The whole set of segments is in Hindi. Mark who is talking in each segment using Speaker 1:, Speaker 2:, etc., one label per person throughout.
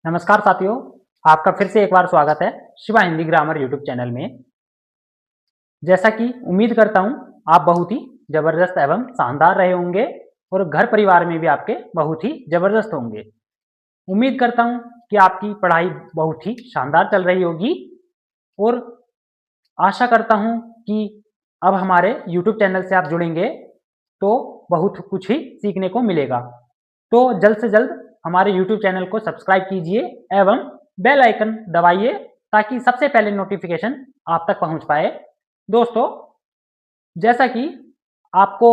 Speaker 1: नमस्कार साथियों, आपका फिर से एक बार स्वागत है Shiva Hindi grammar YouTube channel में। जैसा कि उम्मीद करता हूँ आप बहुत ही ज़बरदस्त एवं शानदार रहे होंगे और घर परिवार में भी आपके बहुत ही ज़बरदस्त होंगे। उम्मीद करता हूँ कि आपकी पढ़ाई बहुत ही शानदार चल रही होगी और आशा करता हूँ कि अब हमारे यूट्यूब चैनल से आप जुड़ेंगे तो बहुत कुछ ही सीखने को मिलेगा। तो जल्द से जल्द हमारे यूट्यूब चैनल को सब्सक्राइब कीजिए एवं बेल आइकन दबाइए ताकि सबसे पहले नोटिफिकेशन आप तक पहुंच पाए। दोस्तों, जैसा कि आपको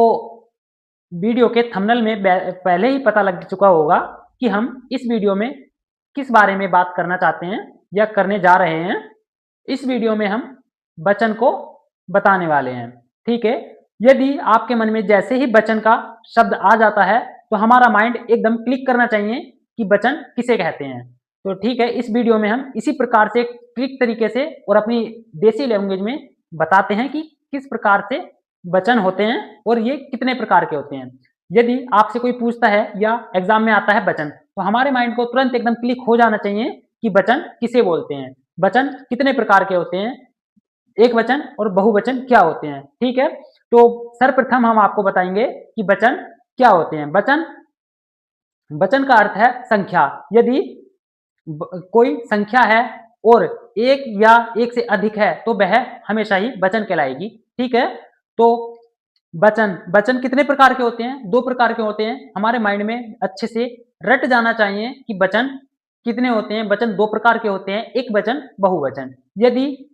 Speaker 1: वीडियो के थंबनेल में पहले ही पता लग चुका होगा कि हम इस वीडियो में किस बारे में बात करना चाहते हैं या करने जा रहे हैं। इस वीडियो में हम वचन को बताने वाले हैं। ठीक है, यदि आपके मन में जैसे ही वचन का शब्द आ जाता है तो हमारा माइंड एकदम क्लिक करना चाहिए कि वचन किसे कहते हैं। तो ठीक है, इस वीडियो में हम इसी प्रकार से क्लिक तरीके से और अपनी देसी लैंग्वेज में बताते हैं कि किस प्रकार से वचन होते हैं और ये कितने प्रकार के होते हैं। यदि आपसे कोई पूछता है या एग्जाम में आता है वचन, तो हमारे माइंड को तुरंत एकदम क्लिक हो जाना चाहिए कि वचन किसे बोलते हैं, वचन कितने प्रकार के होते हैं, एक वचन और बहुवचन क्या होते हैं। ठीक है, तो सर्वप्रथम हम आपको बताएंगे कि वचन क्या होते हैं। वचन वचन का अर्थ है संख्या। यदि कोई संख्या है और एक या एक से अधिक है तो वह हमेशा ही वचन कहलाएगी। ठीक है, तो वचन वचन कितने प्रकार के होते हैं? दो प्रकार के होते हैं। हमारे माइंड में अच्छे से रट जाना चाहिए कि वचन कितने होते हैं। वचन दो प्रकार के होते हैं, एक वचन, बहुवचन। यदि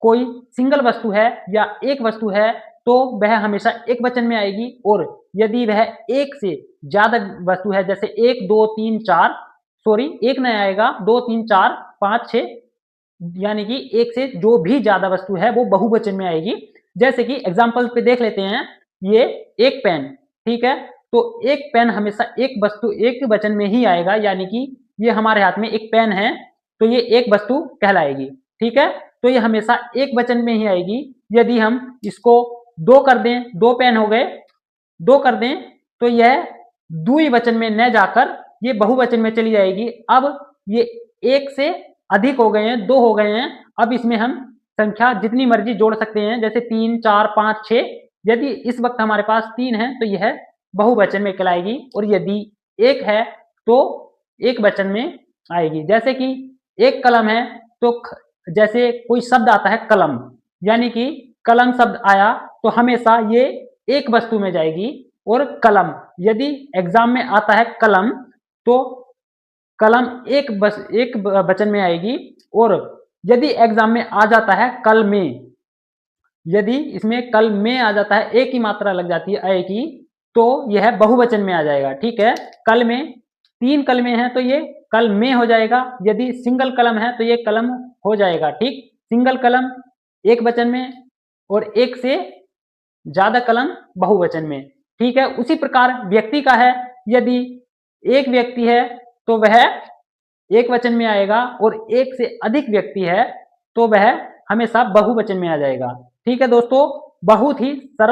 Speaker 1: कोई सिंगल वस्तु है या एक वस्तु है तो वह हमेशा एक वचन में आएगी, और यदि वह एक से ज्यादा वस्तु है, जैसे एक दो तीन चार, सॉरी एक नहीं आएगा, दो तीन चार पांच छह, यानी कि एक से जो भी ज्यादा वस्तु है वो बहुवचन में आएगी। जैसे कि एग्जाम्पल पे देख लेते हैं, ये एक पेन। ठीक है, तो एक पेन हमेशा एक वस्तु एक वचन में ही आएगा, यानी कि ये हमारे हाथ में एक पेन है तो ये एक वस्तु कहलाएगी। ठीक है, तो ये हमेशा एक वचन में ही आएगी। यदि हम इसको दो कर दें, दो पेन हो गए, दो कर दें तो यह द्वि वचन में न जाकर ये बहुवचन में चली जाएगी। अब ये एक से अधिक हो गए हैं, दो हो गए हैं, अब इसमें हम संख्या जितनी मर्जी जोड़ सकते हैं, जैसे तीन चार पांच छह। यदि इस वक्त हमारे पास तीन है तो यह बहुवचन में कहलाएगी, और यदि एक है तो एक वचन में आएगी। जैसे कि एक कलम है तो जैसे कोई शब्द आता है कलम, यानी कि कलम शब्द आया तो हमेशा ये एक वस्तु में जाएगी। और कलम, यदि एग्जाम में आता है कलम तो कलम एक वचन में आएगी। और यदि एग्जाम में आ जाता है कल में, यदि इसमें कल में आ जाता है, एक ही मात्रा लग जाती है अय की, तो यह बहुवचन में आ जाएगा। ठीक है, कल में, तीन कलमें हैं तो ये कल में हो जाएगा। यदि सिंगल कलम है तो ये कलम हो जाएगा। ठीक, सिंगल कलम एक वचन में और एक से ज्यादा कलम बहुवचन में। ठीक है, उसी प्रकार व्यक्ति का है। यदि एक व्यक्ति है तो वह एक वचन में आएगा, और एक से अधिक व्यक्ति है तो वह हमेशा बहुवचन में आ जाएगा। ठीक है दोस्तों, बहुत ही सरल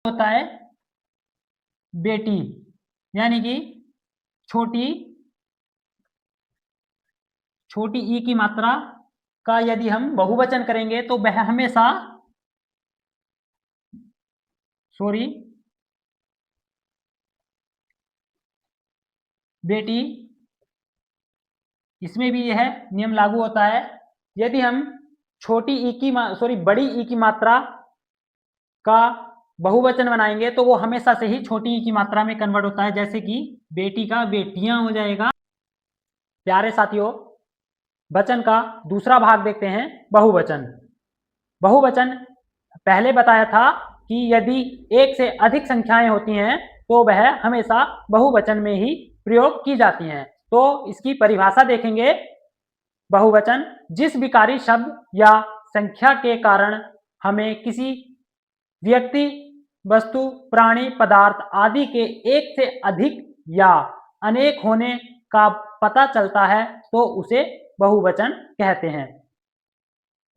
Speaker 1: होता है बेटी, यानी कि छोटी ई की मात्रा का यदि हम बहुवचन करेंगे तो वह हमेशा बेटी, इसमें भी यह नियम लागू होता है। यदि हम छोटी ई की बड़ी ई की मात्रा का बहुवचन बनाएंगे तो वो हमेशा से ही छोटी ई की मात्रा में कन्वर्ट होता है, जैसे कि बेटी का बेटियां हो जाएगा। प्यारे साथियों, वचन का दूसरा भाग देखते हैं, बहुवचन। बहुवचन पहले बताया था कि यदि एक से अधिक संख्याएं होती हैं तो वह हमेशा बहुवचन में ही प्रयोग की जाती हैं। तो इसकी परिभाषा देखेंगे। बहुवचन जिस विकारी शब्द या संख्या के कारण हमें किसी व्यक्ति, वस्तु, प्राणी, पदार्थ आदि के एक से अधिक या अनेक होने का पता चलता है तो उसे बहुवचन कहते हैं।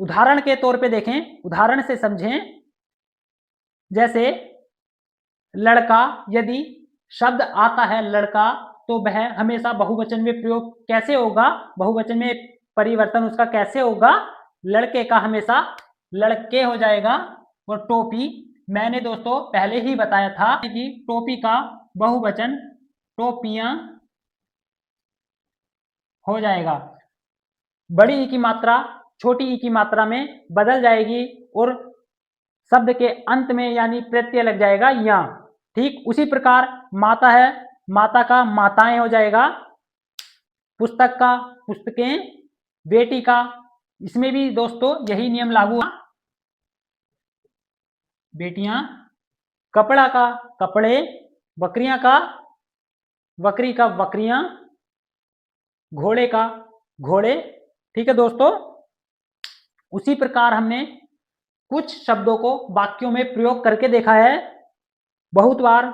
Speaker 1: उदाहरण के तौर पे देखें, उदाहरण से समझें। जैसे लड़का, यदि शब्द आता है लड़का तो वह हमेशा बहुवचन में प्रयोग कैसे होगा, बहुवचन में परिवर्तन उसका कैसे होगा? लड़के का हमेशा लड़के हो जाएगा। और टोपी, मैंने दोस्तों पहले ही बताया था कि टोपी का बहुवचन टोपियां हो जाएगा। बड़ी ई की मात्रा छोटी ई की मात्रा में बदल जाएगी और शब्द के अंत में यानी प्रत्यय लग जाएगा या। ठीक उसी प्रकार माता है, माता का माताएं हो जाएगा। पुस्तक का पुस्तकें, बेटी का, इसमें भी दोस्तों यही नियम लागू हुआ, बेटियां। कपड़ा का कपड़े, बकरियां का बकरी का बकरियां, घोड़े का घोड़े। ठीक है दोस्तों, उसी प्रकार हमने कुछ शब्दों को वाक्यों में प्रयोग करके देखा है। बहुत बार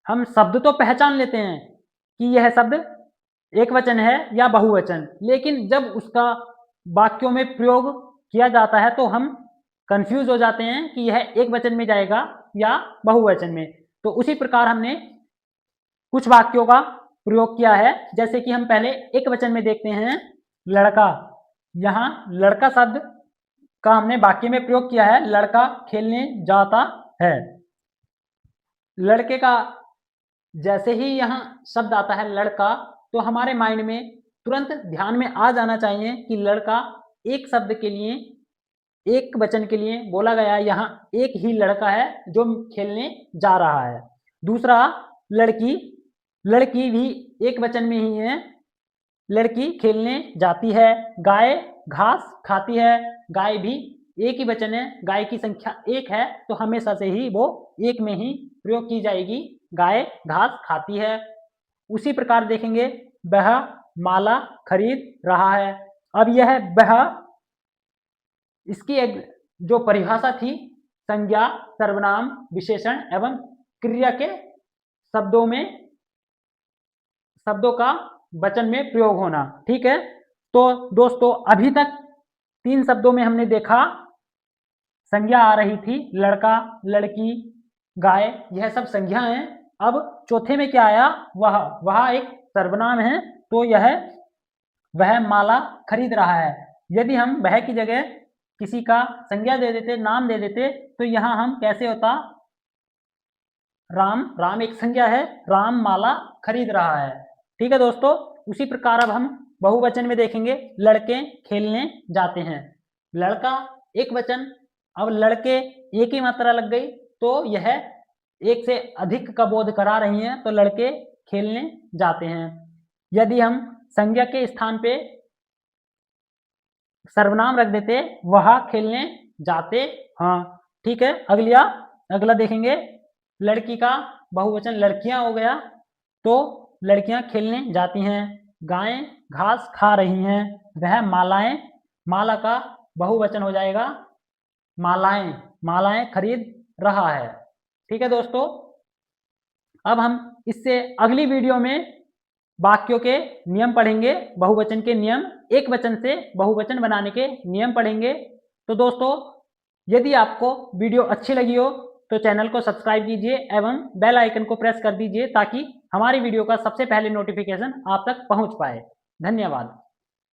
Speaker 1: हम शब्द तो पहचान लेते हैं कि यह शब्द एक वचन है या बहुवचन, लेकिन जब उसका वाक्यों में प्रयोग किया जाता है तो हम कंफ्यूज हो जाते हैं कि यह एक वचन में जाएगा या बहुवचन में। तो उसी प्रकार हमने कुछ वाक्यों का प्रयोग किया है। जैसे कि हम पहले एक वचन में देखते हैं, लड़का। यहाँ लड़का शब्द का हमने वाक्य में प्रयोग किया है, लड़का खेलने जाता है। लड़के का जैसे ही यहाँ शब्द आता है लड़का, तो हमारे माइंड में तुरंत ध्यान में आ जाना चाहिए कि लड़का एक शब्द के लिए, एक वचन के लिए बोला गया है। यहाँ एक ही लड़का है जो खेलने जा रहा है। दूसरा लड़की, लड़की भी एक वचन में ही है, लड़की खेलने जाती है। गाय घास खाती है, गाय भी एक ही वचन है, गाय की संख्या एक है तो हमेशा से ही वो एक में ही प्रयोग की जाएगी, गाय घास खाती है। उसी प्रकार देखेंगे, वह माला खरीद रहा है। अब यह वह, इसकी एक जो परिभाषा थी, संज्ञा, सर्वनाम, विशेषण एवं क्रिया के शब्दों में, शब्दों का वचन में प्रयोग होना। ठीक है, तो दोस्तों अभी तक 3 शब्दों में हमने देखा, संज्ञा आ रही थी, लड़का, लड़की, गाय, यह सब संज्ञा हैं। अब चौथे में क्या आया, वह एक सर्वनाम है, तो यह वह माला खरीद रहा है। यदि हम वह की जगह किसी का संज्ञा दे देते, नाम दे देते, तो यहां हम कैसे होता, राम, राम एक संज्ञा है, राम माला खरीद रहा है। ठीक है दोस्तों, उसी प्रकार अब हम बहुवचन में देखेंगे, लड़के खेलने जाते हैं। लड़का एक वचन, अब लड़के एक ही मात्रा लग गई तो यह एक से अधिक का बोध करा रही है, तो लड़के खेलने जाते हैं। यदि हम संज्ञा के स्थान पे सर्वनाम रख देते, वह खेलने जाते हाँ। ठीक है, अगला देखेंगे, लड़की का बहुवचन लड़कियां हो गया, तो लड़कियां खेलने जाती हैं। गायें घास खा रही हैं, वह मालाएं, माला का बहुवचन हो जाएगा मालाएं, मालाएं खरीद रहा है। ठीक है दोस्तों, अब हम इससे अगली वीडियो में वाक्यों के नियम पढ़ेंगे, बहुवचन के नियम, एक वचन से बहुवचन बनाने के नियम पढ़ेंगे। तो दोस्तों, यदि आपको वीडियो अच्छी लगी हो तो चैनल को सब्सक्राइब कीजिए एवं बेल आइकन को प्रेस कर दीजिए ताकि हमारी वीडियो का सबसे पहले नोटिफिकेशन आप तक पहुंच पाए। धन्यवाद।